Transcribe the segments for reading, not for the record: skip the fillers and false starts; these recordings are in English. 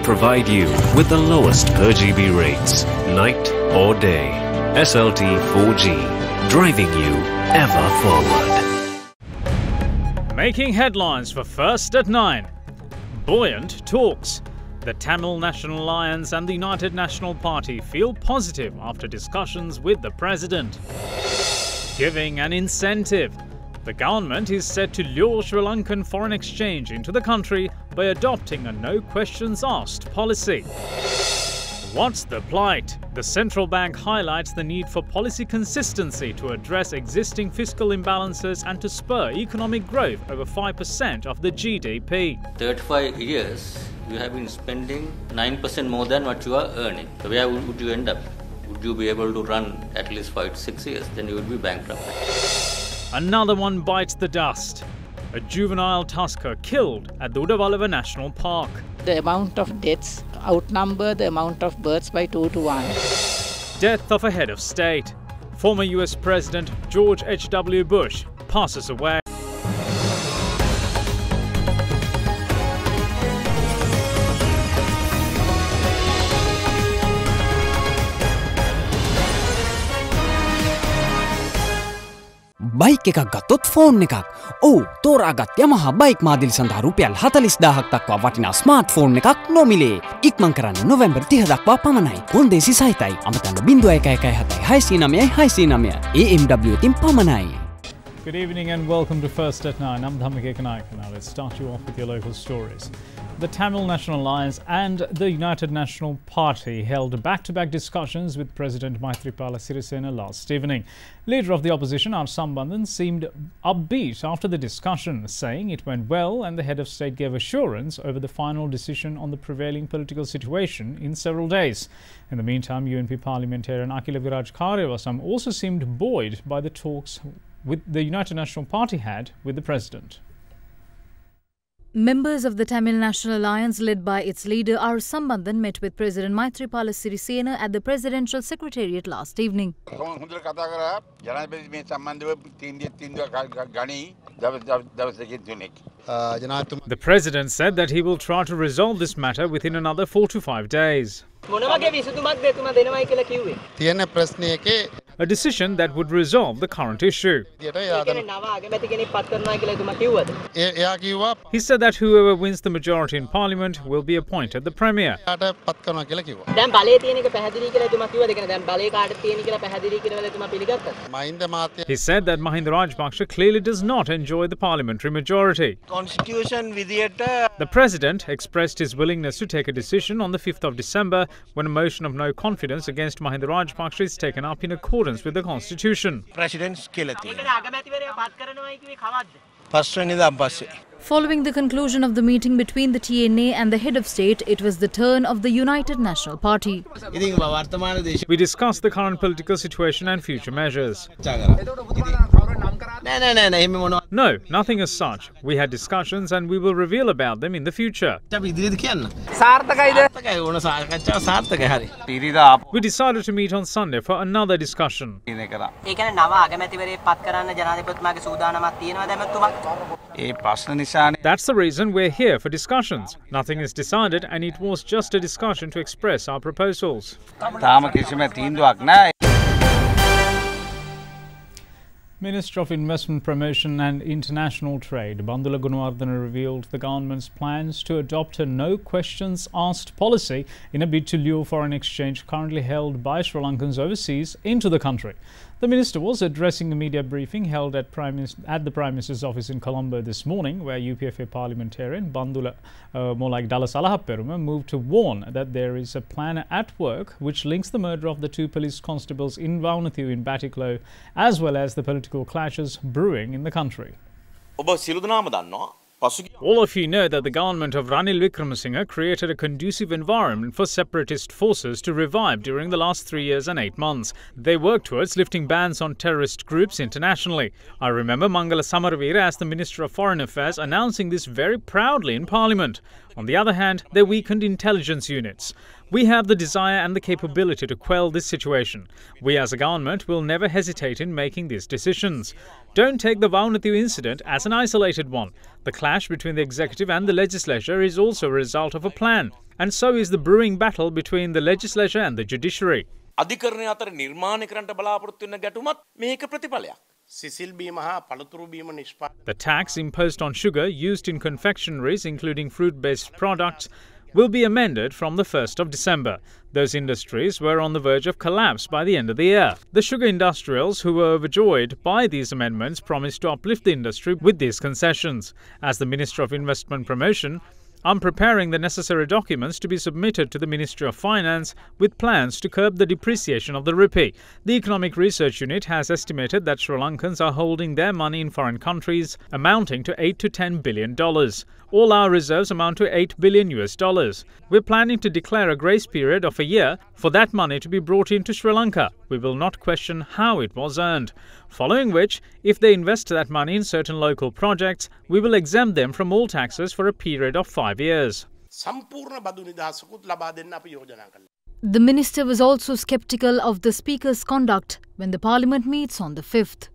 provide you with the lowest per GB rates, night or day. SLT 4G, driving you ever forward. Making headlines for First at 9. Buoyant talks. The Tamil National Alliance and the United National Party feel positive after discussions with the president. Giving an incentive. The government is set to lure Sri Lankan foreign exchange into the country by adopting a no questions asked policy. What's the plight? The central bank highlights the need for policy consistency to address existing fiscal imbalances and to spur economic growth over 5% of the GDP. 35 years, you have been spending 9% more than what you are earning. So where would you end up? Would you be able to run at least 5 to 6 years? Then you would be bankrupt. Another one bites the dust. A juvenile tusker killed at the Udavalava National Park. The amount of deaths outnumber the amount of births by 2 to 1. Death of a head of state. Former US President George H.W. Bush passes away. Bike එකක් ගත්තොත් phone එකක්. ඔව් තෝරාගත් Yamaha bike මාදිලි සඳහා රුපියල් 40000ක් දක්වා වටිනා smart phone එකක් නොමිලේ. ඉක්මන් කරන්න නොවැම්බර් 30 දක්වා පමණයි. කොන්දේසි සහිතයි. අමතන්න 0117 609 AMW තින් පමණයි. Good evening and welcome to First at 9. I'm Dhammika Kanayaka. Now let's start you off with your local stories. The Tamil National Alliance and the United National Party held back-to-back discussions with President Maithripala Sirisena last evening. Leader of the opposition, R. Sambandhan, seemed upbeat after the discussion, saying it went well and the head of state gave assurance over the final decision on the prevailing political situation in several days. In the meantime, UNP parliamentarian Akila Viraj Karyavasam also seemed buoyed by the talks with the United National Party had with the president. Members of the Tamil National Alliance led by its leader R. Sambandhan met with President Maithripala Sirisena at the Presidential Secretariat last evening. The president said that he will try to resolve this matter within another 4 to 5 days. A decision that would resolve the current issue. He said that whoever wins the majority in parliament will be appointed the premier. He said that Mahinda Rajapaksa clearly does not enjoy the parliamentary majority. The president expressed his willingness to take a decision on the 5th of December when a motion of no confidence against Mahinda Rajapaksa is taken up in accordance with the constitution. Following the conclusion of the meeting between the TNA and the head of state, it was the turn of the United National Party. We discussed the current political situation and future measures. No, nothing as such. We had discussions and we will reveal about them in the future. We decided to meet on Sunday for another discussion. That's the reason we're here for discussions. Nothing is decided and it was just a discussion to express our proposals. Minister of Investment Promotion and International Trade, Bandula Gunawardena, revealed the government's plans to adopt a no-questions-asked policy in a bid to lure foreign exchange currently held by Sri Lankans overseas into the country. The minister was addressing a media briefing held at the Prime Minister's office in Colombo this morning, where UPFA parliamentarian Bandula Dala Salahapperuma moved to warn that there is a plan at work which links the murder of the 2 police constables in Vaunathiu in Batiklo, as well as the political clashes brewing in the country. All of you know that the government of Ranil Wickremesinghe created a conducive environment for separatist forces to revive during the last 3 years and 8 months. They worked towards lifting bans on terrorist groups internationally. I remember Mangala Samaravira as the Minister of Foreign Affairs announcing this very proudly in Parliament. On the other hand, they weakened intelligence units. We have the desire and the capability to quell this situation. We as a government will never hesitate in making these decisions. Don't take the Vaunathu incident as an isolated one. The clash between the executive and the legislature is also a result of a plan. And so is the brewing battle between the legislature and the judiciary. අධිකරණය අතර නිර්මාණය කරන්නට බලාපොරොත්තු වෙන ගැටුමත් මේක ප්‍රතිඵලයක්. The tax imposed on sugar used in confectioneries, including fruit-based products, will be amended from the 1st of December. Those industries were on the verge of collapse by the end of the year. The sugar industrials who were overjoyed by these amendments promised to uplift the industry with these concessions. As the Minister of Investment Promotion, I'm preparing the necessary documents to be submitted to the Ministry of Finance with plans to curb the depreciation of the rupee. The Economic Research Unit has estimated that Sri Lankans are holding their money in foreign countries amounting to $8 to $10 billion. All our reserves amount to $8 billion. We're planning to declare a grace period of a year for that money to be brought into Sri Lanka. We will not question how it was earned. Following which, if they invest that money in certain local projects, we will exempt them from all taxes for a period of 5 years. The minister was also sceptical of the Speaker's conduct when the Parliament meets on the 5th.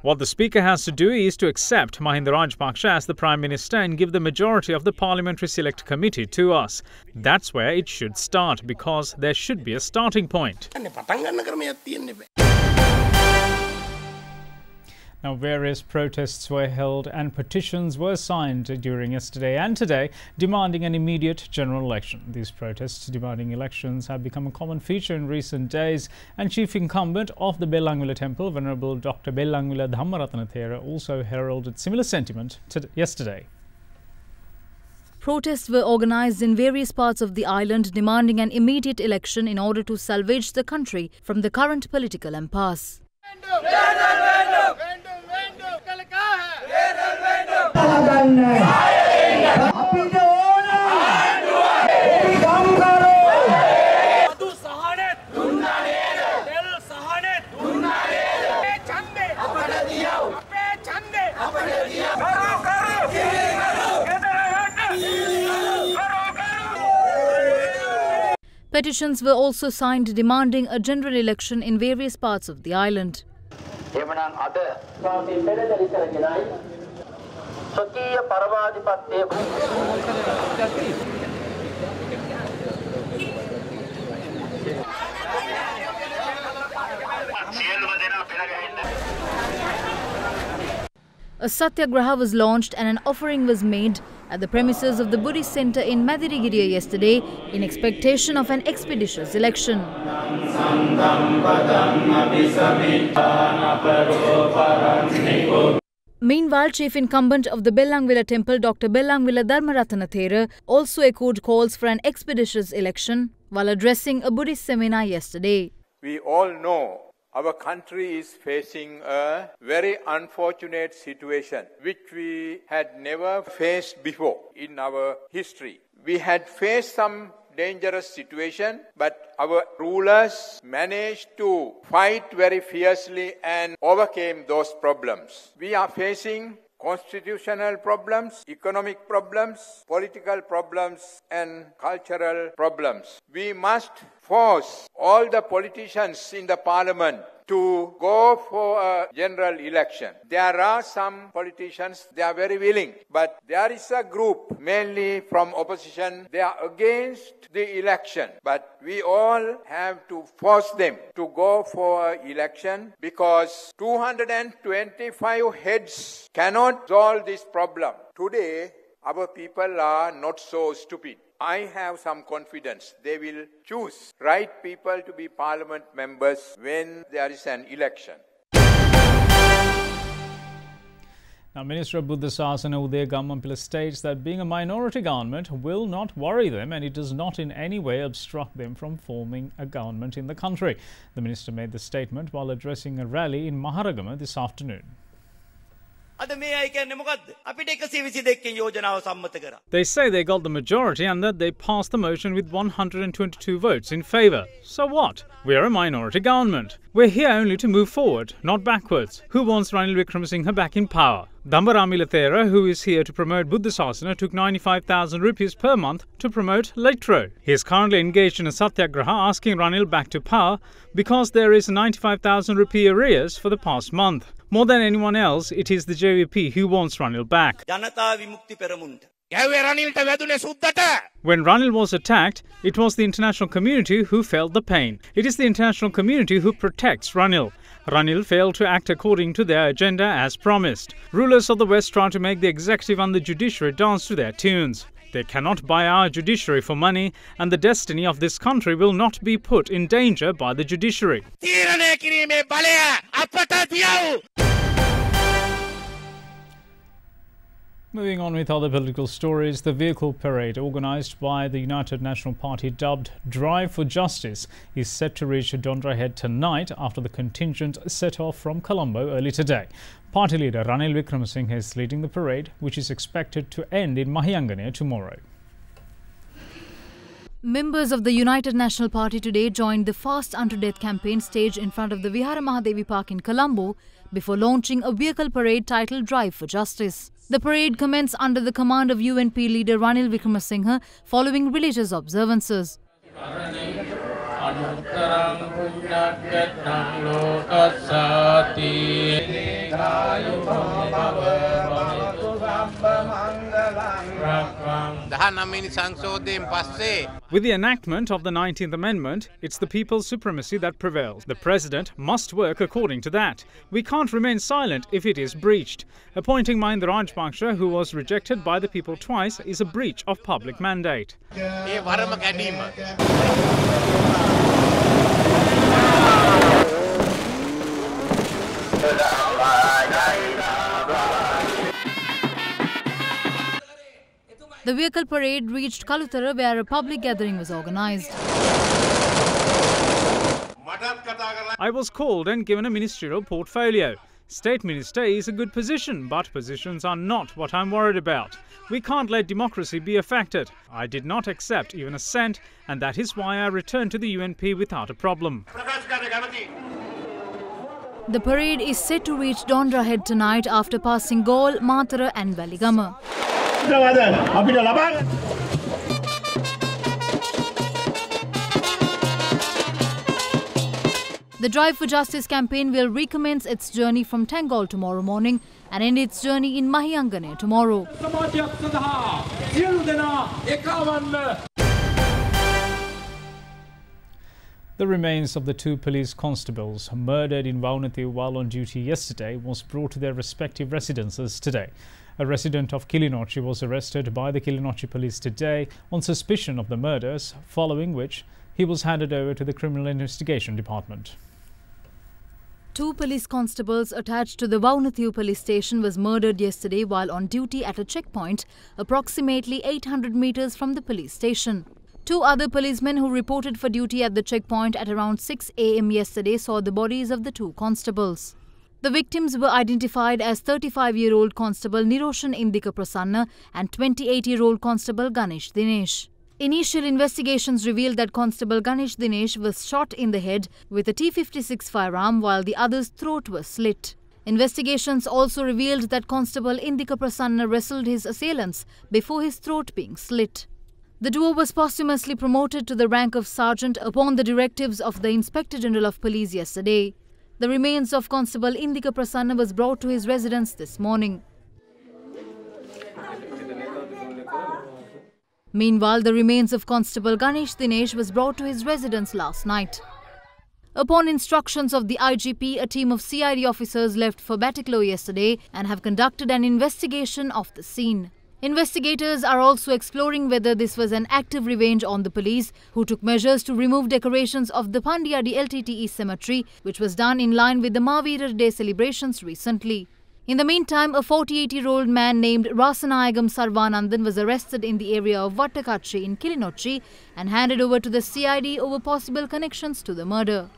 What the Speaker has to do is to accept Mahinda Rajapaksa as the Prime Minister and give the majority of the Parliamentary Select Committee to us. That's where it should start, because there should be a starting point. Now, various protests were held and petitions were signed during yesterday and today demanding an immediate general election. These protests demanding elections have become a common feature in recent days, and chief incumbent of the Bellangwila Temple, Venerable Dr. Bellangwila Dhammaratanathera, also heralded similar sentiment yesterday. Protests were organised in various parts of the island demanding an immediate election in order to salvage the country from the current political impasse. Petitions were also signed demanding a general election in various parts of the island. A satyagraha was launched and an offering was made at the premises of the Buddhist Centre in Mathirigiriya yesterday in expectation of an expeditious election. Meanwhile, chief incumbent of the Bellangwila Temple, Dr. Bellangwila Dhammaratanathera, also echoed calls for an expeditious election while addressing a Buddhist seminar yesterday. We all know our country is facing a very unfortunate situation which we had never faced before in our history. We had faced some dangerous situation, but our rulers managed to fight very fiercely and overcame those problems. We are facing constitutional problems, economic problems, political problems, and cultural problems. We must force all the politicians in the parliament to go for a general election. There are some politicians, they are very willing, but there is a group, mainly from opposition, they are against the election. But we all have to force them to go for an election because 225 heads cannot solve this problem. Today, our people are not so stupid. I have some confidence they will choose right people to be parliament members when there is an election. Now, Minister of Buddha Sasana Udaya Gammampila states that being a minority government will not worry them and it does not in any way obstruct them from forming a government in the country. The minister made the statement while addressing a rally in Maharagama this afternoon. They say they got the majority and that they passed the motion with 122 votes in favour. So what? We're a minority government. We're here only to move forward, not backwards. Who wants Ranil Wickremesinghe back in power? Dambarami Thera, who is here to promote Buddha Sasana, took 95,000 rupees per month to promote Litro. He is currently engaged in a satyagraha asking Ranil back to power because there is 95,000 rupee arrears for the past month. More than anyone else, it is the JVP who wants Ranil back. When Ranil was attacked, it was the international community who felt the pain. It is the international community who protects Ranil. Ranil failed to act according to their agenda as promised. Rulers of the West try to make the executive and the judiciary dance to their tunes. They cannot buy our judiciary for money, and the destiny of this country will not be put in danger by the judiciary. Moving on with other political stories, the vehicle parade organised by the United National Party dubbed Drive for Justice is set to reach Dondra Head tonight after the contingent set off from Colombo early today. Party leader Ranil Wickremesinghe is leading the parade, which is expected to end in Mahiyangane tomorrow. Members of the United National Party today joined the Fast Unto Death campaign stage in front of the Vihara Mahadevi Park in Colombo before launching a vehicle parade titled Drive for Justice. The parade commenced under the command of UNP leader Ranil Wickremesinghe following religious observances. With the enactment of the 19th Amendment, it's the people's supremacy that prevails. The President must work according to that. We can't remain silent if it is breached. Appointing Mahinda Rajapaksa, who was rejected by the people twice, is a breach of public mandate. The vehicle parade reached Kalutara, where a public gathering was organised. I was called and given a ministerial portfolio. State Minister is a good position, but positions are not what I'm worried about. We can't let democracy be affected. I did not accept even a cent, and that is why I returned to the UNP without a problem. The parade is set to reach Dondra Head tonight after passing Gaul, Matara and Waligama. The Drive for Justice campaign will recommence its journey from Tangol tomorrow morning and end its journey in Mahiyangane tomorrow. The remains of the two police constables murdered in Vaunathu while on duty yesterday was brought to their respective residences today. A resident of Kilinochchi was arrested by the Kilinochchi police today on suspicion of the murders, following which he was handed over to the Criminal Investigation Department. Two police constables attached to the Vaunathu police station was murdered yesterday while on duty at a checkpoint approximately 800 meters from the police station. Two other policemen who reported for duty at the checkpoint at around 6 a.m. yesterday saw the bodies of the two constables. The victims were identified as 35-year-old Constable Niroshan Indika Prasanna and 28-year-old Constable Ganesh Dinesh. Initial investigations revealed that Constable Ganesh Dinesh was shot in the head with a T-56 firearm while the other's throat was slit. Investigations also revealed that Constable Indika Prasanna wrestled his assailants before his throat being slit. The duo was posthumously promoted to the rank of sergeant upon the directives of the Inspector General of Police yesterday. The remains of Constable Indika Prasanna was brought to his residence this morning. Meanwhile, the remains of Constable Ganesh Dinesh was brought to his residence last night. Upon instructions of the IGP, a team of CID officers left for Batticaloa yesterday and have conducted an investigation of the scene. Investigators are also exploring whether this was an active revenge on the police, who took measures to remove decorations of the Pandiyadi LTTE cemetery, which was done in line with the Maveerar Day celebrations recently. In the meantime, a 48-year-old man named Rasanayagam Sarvanandan was arrested in the area of Vattakachi in Kilinochchi and handed over to the CID over possible connections to the murder.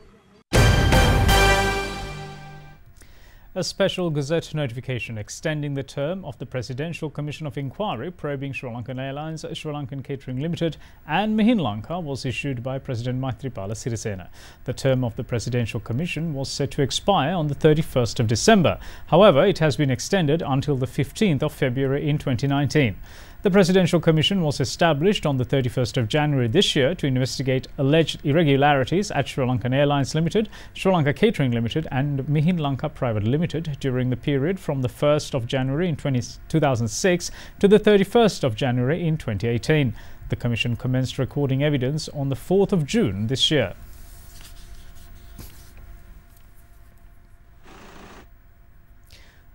A special Gazette notification extending the term of the Presidential Commission of Inquiry probing Sri Lankan Airlines, Sri Lankan Catering Limited and Mihin Lanka was issued by President Maithripala Sirisena. The term of the Presidential Commission was set to expire on the 31st of December. However, it has been extended until the 15th of February in 2019. The Presidential Commission was established on the 31st of January this year to investigate alleged irregularities at Sri Lankan Airlines Limited, Sri Lanka Catering Limited and Mihin Lanka Private Limited during the period from the 1st of January in 2006 to the 31st of January in 2018. The Commission commenced recording evidence on the 4th of June this year.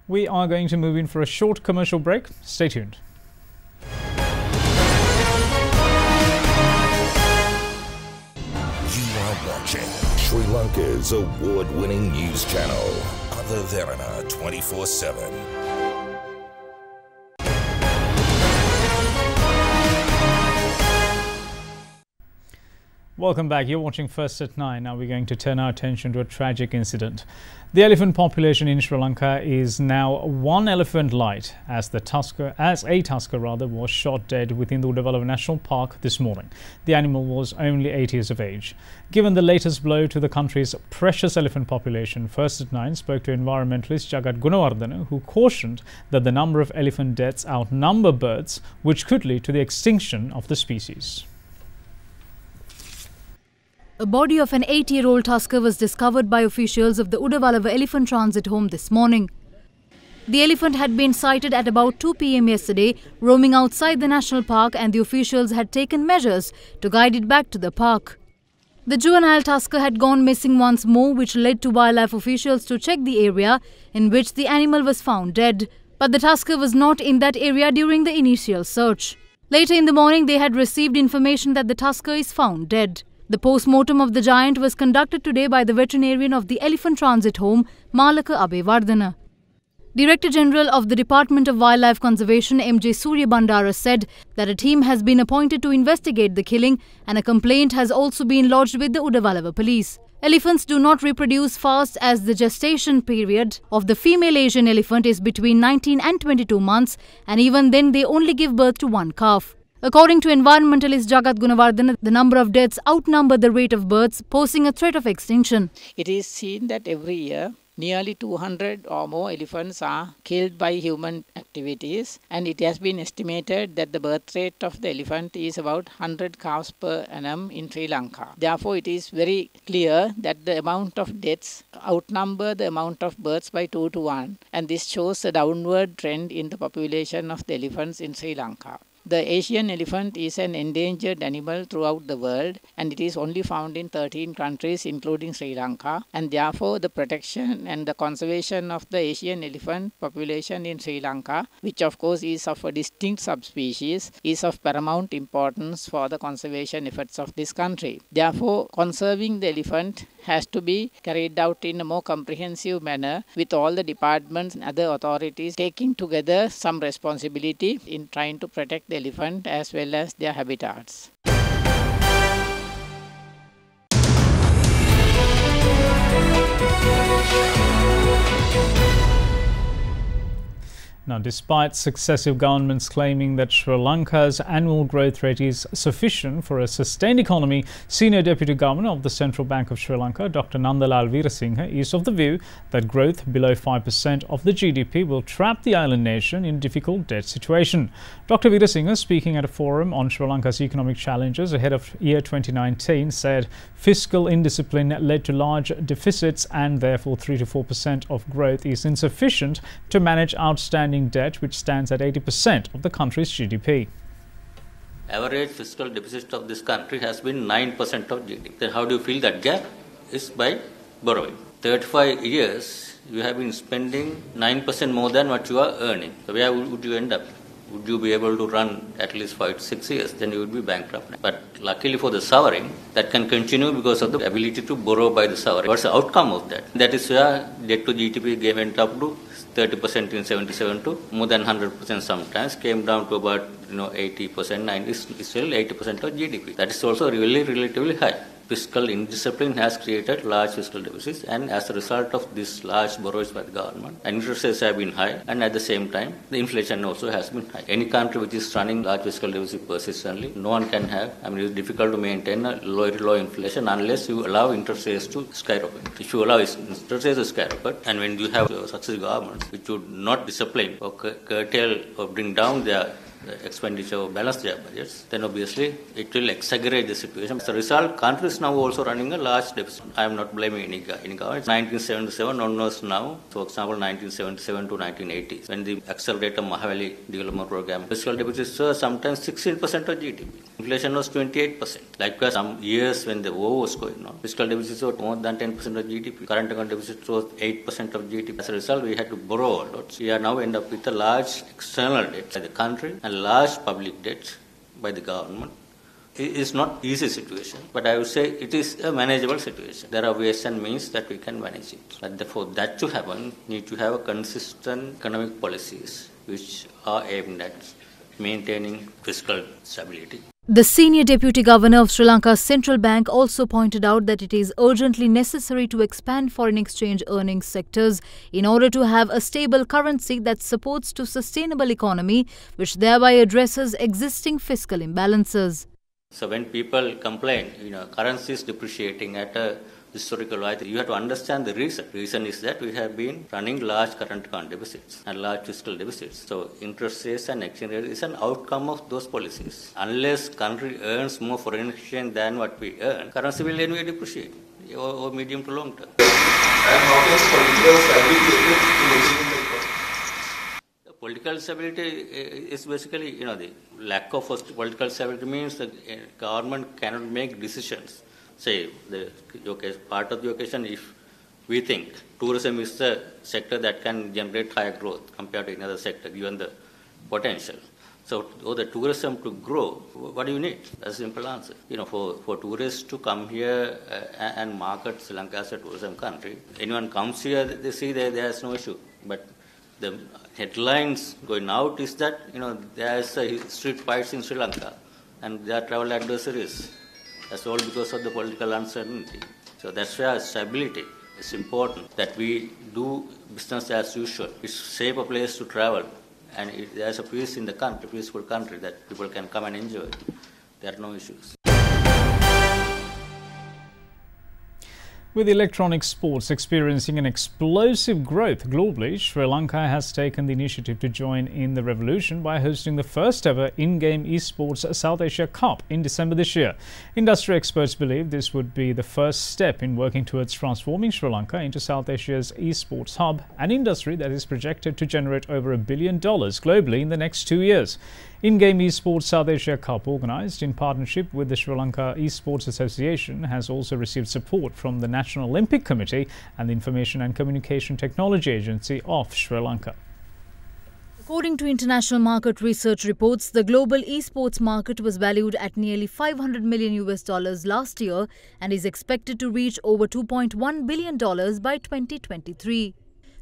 We are going to move in for a short commercial break. Stay tuned. Watching Sri Lanka's award-winning news channel, Derana 24/7. Welcome back. You're watching First at 9. Now we're going to turn our attention to a tragic incident. The elephant population in Sri Lanka is now one elephant light as a tusker was shot dead within the Udavalava National Park this morning. The animal was only 8 years of age. Given the latest blow to the country's precious elephant population, First at 9 spoke to environmentalist Jagat Gunawardena, who cautioned that the number of elephant deaths outnumber birds, which could lead to the extinction of the species. A body of an 8-year-old tusker was discovered by officials of the Udavalava Elephant Transit Home this morning. The elephant had been sighted at about 2 p.m. yesterday, roaming outside the national park, and the officials had taken measures to guide it back to the park. The juvenile tusker had gone missing once more, which led to wildlife officials to check the area in which the animal was found dead. But the tusker was not in that area during the initial search. Later in the morning, they had received information that the tusker is found dead. The post-mortem of the giant was conducted today by the veterinarian of the Elephant Transit Home, Malaka Abewardena. Director General of the Department of Wildlife Conservation, M.J. Surya Bandara, said that a team has been appointed to investigate the killing and a complaint has also been lodged with the Udavalava police. Elephants do not reproduce fast as the gestation period of the female Asian elephant is between 19 and 22 months, and even then they only give birth to one calf. According to environmentalist Jagat Gunawardena, the number of deaths outnumber the rate of births, posing a threat of extinction. It is seen that every year nearly 200 or more elephants are killed by human activities, and it has been estimated that the birth rate of the elephant is about 100 calves per annum in Sri Lanka. Therefore, it is very clear that the amount of deaths outnumber the amount of births by 2 to 1, and this shows a downward trend in the population of the elephants in Sri Lanka. The Asian elephant is an endangered animal throughout the world, and it is only found in 13 countries including Sri Lanka, and therefore the protection and the conservation of the Asian elephant population in Sri Lanka, which of course is of a distinct subspecies, is of paramount importance for the conservation efforts of this country. Therefore, conserving the elephant has to be carried out in a more comprehensive manner, with all the departments and other authorities taking together some responsibility in trying to protect the elephant as well as their habitats. Now, despite successive governments claiming that Sri Lanka's annual growth rate is sufficient for a sustained economy, Senior Deputy Governor of the Central Bank of Sri Lanka, Dr. Nandalal Weerasinghe, is of the view that growth below 5% of the GDP will trap the island nation in a difficult debt situation. Dr. Weerasinghe, speaking at a forum on Sri Lanka's economic challenges ahead of year 2019, said fiscal indiscipline led to large deficits and therefore 3 to 4% of growth is insufficient to manage outstanding debt, which stands at 80% of the country's GDP. Average fiscal deficit of this country has been 9% of GDP. Then how do you fill that gap? Is by borrowing. 35 years you have been spending 9% more than what you are earning. So where would you end up? Would you be able to run at least 5-6 years? Then you would be bankrupt. But luckily for the sovereign, that can continue because of the ability to borrow by the sovereign. What's the outcome of that? That is where debt to GDP went up to 30% in 77 to more than 100% sometimes, came down to about 80%, 90%, still 80% of GDP. That is also really relatively high. fiscal indiscipline has created large fiscal deficits, and as a result of this large borrowings by the government, interest rates have been high, and at the same time, the inflation also has been high. Any country which is running large fiscal deficit persistently, no one can have, it's difficult to maintain a low inflation unless you allow interest rates to skyrocket. If you allow interest rates to skyrocket, and when you have successive governments which would not discipline or curtail or bring down their expenditure or balance their budgets, then obviously it will exaggerate the situation. As a result, countries now also running a large deficit. I am not blaming any government. 1977 onwards now, for example, 1977 to 1980, when the accelerated Mahavali development program, fiscal deficits were sometimes 16% of GDP. Inflation was 28%. Likewise, some years when the war was going on, fiscal deficits were more than 10% of GDP. Current account deficit was 8% of GDP. As a result, we had to borrow a lot. We are now end up with a large external debt by the country and large public debt by the government. It is not easy situation, but I would say it is a manageable situation. There are ways and means that we can manage it. But for that to happen, need to have a consistent economic policies which are aimed at maintaining fiscal stability. The senior deputy governor of Sri Lanka's central bank also pointed out that it is urgently necessary to expand foreign exchange earnings sectors in order to have a stable currency that supports to sustainable economy, which thereby addresses existing fiscal imbalances. So when people complain, currency is depreciating at a historical high, you have to understand the reason. The reason is that we have been running large current account deficits and large fiscal deficits. So interest rates and exchange rate is an outcome of those policies. Unless country earns more foreign exchange than what we earn, currency will anyway depreciate over medium to long term. And how does political stability Political stability is basically, the lack of political stability means the government cannot make decisions. Say, part of the occasion, if we think tourism is the sector that can generate higher growth compared to another sector, given the potential. So, for the tourism to grow, what do you need? That's a simple answer. For tourists to come here and market Sri Lanka as a tourism country, anyone comes here, they see there's no issue. But the headlines going out is that, there's street fights in Sri Lanka and there are travel adversaries. That's all because of the political uncertainty. So that's where stability is important, that we do business as usual. It's a safer place to travel, and there's a peace in the country, peaceful country that people can come and enjoy. There are no issues. With electronic sports experiencing an explosive growth globally, Sri Lanka has taken the initiative to join in the revolution by hosting the first ever in-game eSports South Asia Cup in December this year. Industry experts believe this would be the first step in working towards transforming Sri Lanka into South Asia's eSports hub, an industry that is projected to generate over $1 billion globally in the next 2 years. In-game eSports South Asia Cup, organised in partnership with the Sri Lanka eSports Association, has also received support from the National Olympic Committee and the Information and Communication Technology Agency of Sri Lanka. According to international market research reports, the global esports market was valued at nearly $500 million last year and is expected to reach over $2.1 billion by 2023.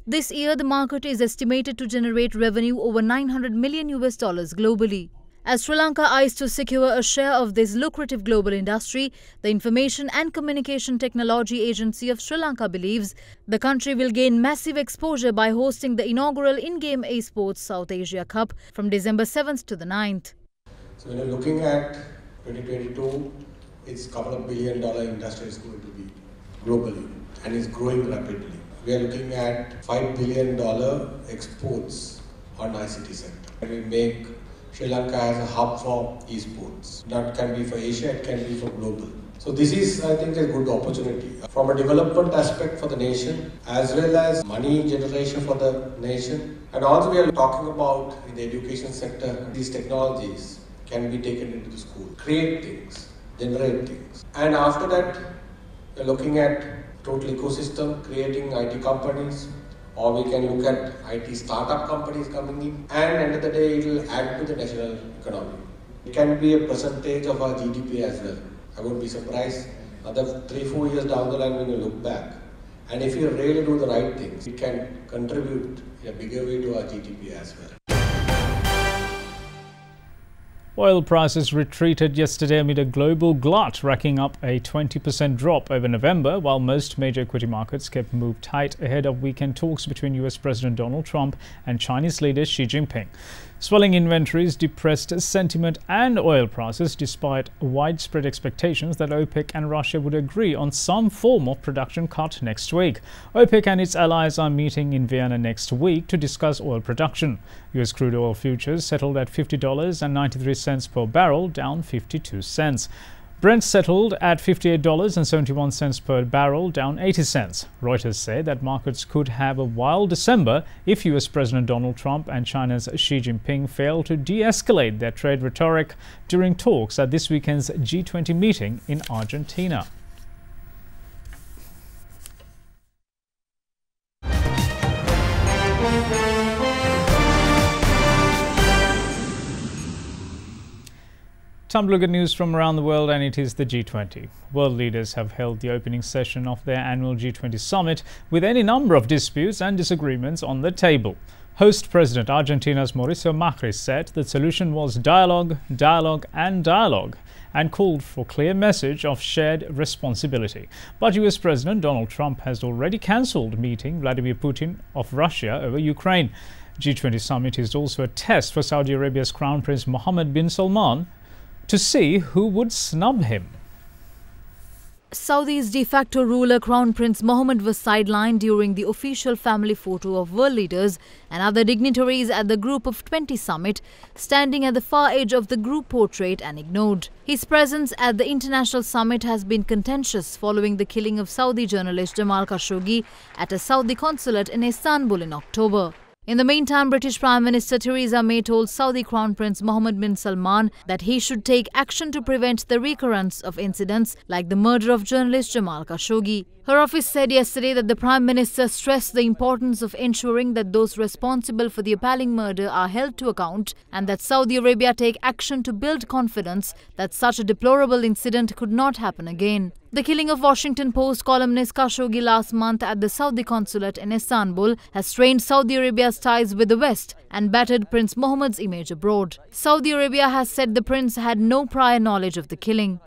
This year, the market is estimated to generate revenue over $900 million globally. As Sri Lanka eyes to secure a share of this lucrative global industry, the Information and Communication Technology Agency of Sri Lanka believes the country will gain massive exposure by hosting the inaugural in-game eSports South Asia Cup from December 7th to the 9th. So when you're looking at 2022, it's a couple of $1 billion industry is going to be globally and is growing rapidly. We are looking at $5 billion exports on ICT sector. And we make Sri Lanka as a hub for esports. That can be for Asia, it can be for global. So this is, I think, a good opportunity from a development aspect for the nation, as well as money generation for the nation. And also we are talking about in the education sector, these technologies can be taken into the school, create things, generate things. And after that, we are looking at total ecosystem, creating IT companies, or we can look at IT startup companies coming in, and end of the day it will add to the national economy. It can be a percentage of our GDP as well. I won't be surprised another 3-4 years down the line when you look back. And if you really do the right things, it can contribute in a bigger way to our GDP as well. Oil prices retreated yesterday amid a global glut, racking up a 20% drop over November, while most major equity markets kept moved tight ahead of weekend talks between US President Donald Trump and Chinese leader Xi Jinping. Swelling inventories depressed sentiment and oil prices despite widespread expectations that OPEC and Russia would agree on some form of production cut next week. OPEC and its allies are meeting in Vienna next week to discuss oil production. US crude oil futures settled at $50.93 per barrel, down 52 cents. Brent settled at $58.71 per barrel, down 80 cents. Reuters said that markets could have a wild December if US President Donald Trump and China's Xi Jinping fail to de-escalate their trade rhetoric during talks at this weekend's G20 meeting in Argentina. Time to look at news from around the world, and it is the G20. World leaders have held the opening session of their annual G20 summit with any number of disputes and disagreements on the table. Host President Argentina's Mauricio Macri said the solution was dialogue, dialogue and dialogue, and called for a clear message of shared responsibility. But US President Donald Trump has already cancelled meeting Vladimir Putin of Russia over Ukraine. G20 summit is also a test for Saudi Arabia's Crown Prince Mohammed bin Salman to see who would snub him. Saudi's de facto ruler Crown Prince Mohammed was sidelined during the official family photo of world leaders and other dignitaries at the Group of 20 summit, standing at the far edge of the group portrait and ignored. His presence at the international summit has been contentious following the killing of Saudi journalist Jamal Khashoggi at a Saudi consulate in Istanbul in October. In the meantime, British Prime Minister Theresa May told Saudi Crown Prince Mohammed bin Salman that he should take action to prevent the recurrence of incidents like the murder of journalist Jamal Khashoggi. Her office said yesterday that the Prime Minister stressed the importance of ensuring that those responsible for the appalling murder are held to account and that Saudi Arabia take action to build confidence that such a deplorable incident could not happen again. The killing of Washington Post columnist Khashoggi last month at the Saudi consulate in Istanbul has strained Saudi Arabia's ties with the West and battered Prince Mohammed's image abroad. Saudi Arabia has said the prince had no prior knowledge of the killing.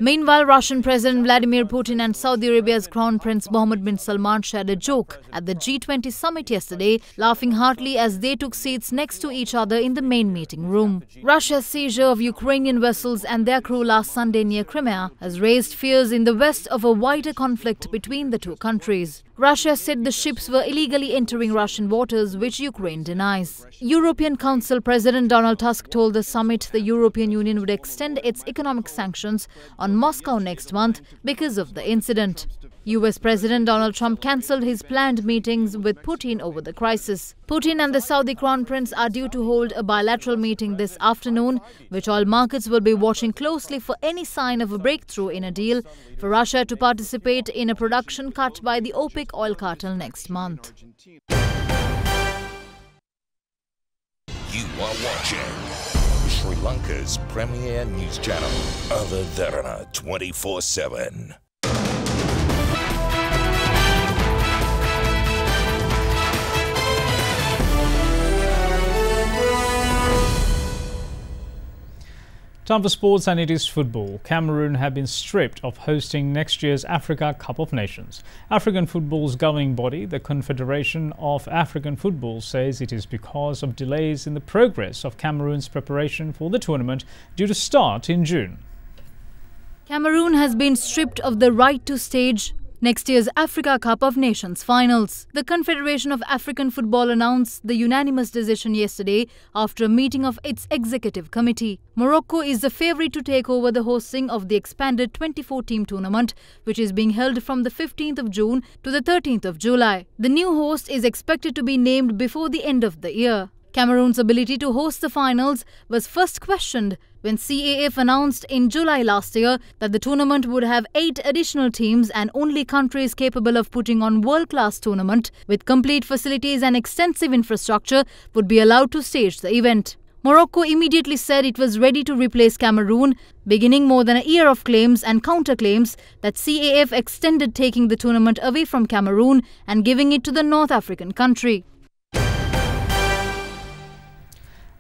Meanwhile, Russian President Vladimir Putin and Saudi Arabia's Crown Prince Mohammed bin Salman shared a joke at the G20 summit yesterday, laughing heartily as they took seats next to each other in the main meeting room. Russia's seizure of Ukrainian vessels and their crew last Sunday near Crimea has raised fears in the West of a wider conflict between the two countries. Russia said the ships were illegally entering Russian waters, which Ukraine denies. European Council President Donald Tusk told the summit the European Union would extend its economic sanctions on Moscow next month because of the incident. US President Donald Trump cancelled his planned meetings with Putin over the crisis. Putin and the Saudi Crown Prince are due to hold a bilateral meeting this afternoon, which all markets will be watching closely for any sign of a breakthrough in a deal for Russia to participate in a production cut by the OPEC oil cartel next month. You are watching Sri Lanka's premier news channel, Derana 24/7. Time for sports, and it is football. Cameroon have been stripped of hosting next year's Africa Cup of Nations. African football's governing body, the Confederation of African Football, says it is because of delays in the progress of Cameroon's preparation for the tournament due to start in June. Cameroon has been stripped of the right to stage next year's Africa Cup of Nations finals. The Confederation of African Football announced the unanimous decision yesterday after a meeting of its executive committee. Morocco is the favourite to take over the hosting of the expanded 24-team tournament, which is being held from the 15th of June to the 13th of July. The new host is expected to be named before the end of the year. Cameroon's ability to host the finals was first questioned when CAF announced in July last year that the tournament would have 8 additional teams and only countries capable of putting on world-class tournament with complete facilities and extensive infrastructure would be allowed to stage the event. Morocco immediately said it was ready to replace Cameroon, beginning more than a year of claims and counterclaims that CAF extended taking the tournament away from Cameroon and giving it to the North African country.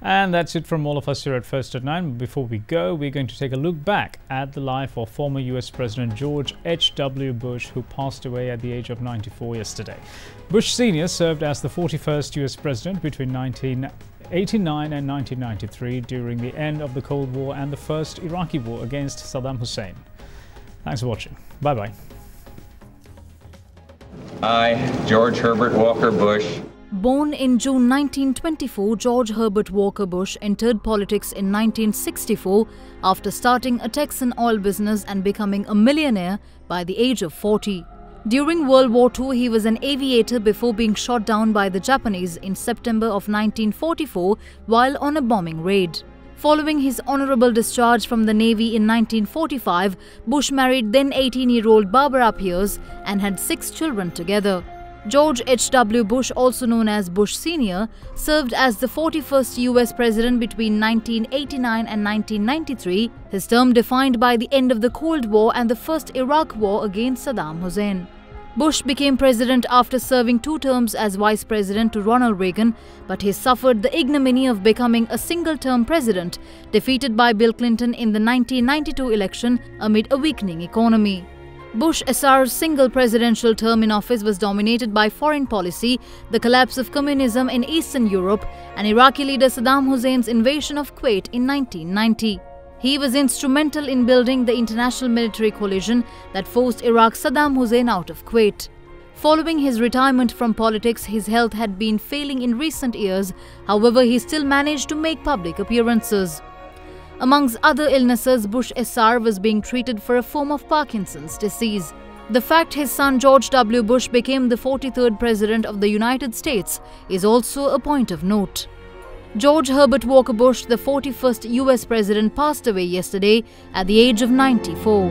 And that's it from all of us here at First at 9. Before we go, we're going to take a look back at the life of former US President George H.W. Bush, who passed away at the age of 94 yesterday. Bush Sr. served as the 41st US President between 1989 and 1993 during the end of the Cold War and the first Iraqi war against Saddam Hussein. Thanks for watching. Bye-bye. I, George Herbert Walker Bush. Born in June 1924, George Herbert Walker Bush entered politics in 1964 after starting a Texan oil business and becoming a millionaire by the age of 40. During World War II, he was an aviator before being shot down by the Japanese in September of 1944 while on a bombing raid. Following his honorable discharge from the Navy in 1945, Bush married then 18-year-old Barbara Pierce and had 6 children together. George H.W. Bush, also known as Bush Sr., served as the 41st US President between 1989 and 1993, his term defined by the end of the Cold War and the first Iraq War against Saddam Hussein. Bush became president after serving 2 terms as vice president to Ronald Reagan, but he suffered the ignominy of becoming a single-term president, defeated by Bill Clinton in the 1992 election amid a weakening economy. Bush Sr's single presidential term in office was dominated by foreign policy, the collapse of communism in Eastern Europe, and Iraqi leader Saddam Hussein's invasion of Kuwait in 1990. He was instrumental in building the international military coalition that forced Iraq's Saddam Hussein out of Kuwait. Following his retirement from politics, his health had been failing in recent years. However, he still managed to make public appearances. Amongst other illnesses, Bush Sr. was being treated for a form of Parkinson's disease. The fact his son George W. Bush became the 43rd President of the United States is also a point of note. George Herbert Walker Bush, the 41st US President, passed away yesterday at the age of 94.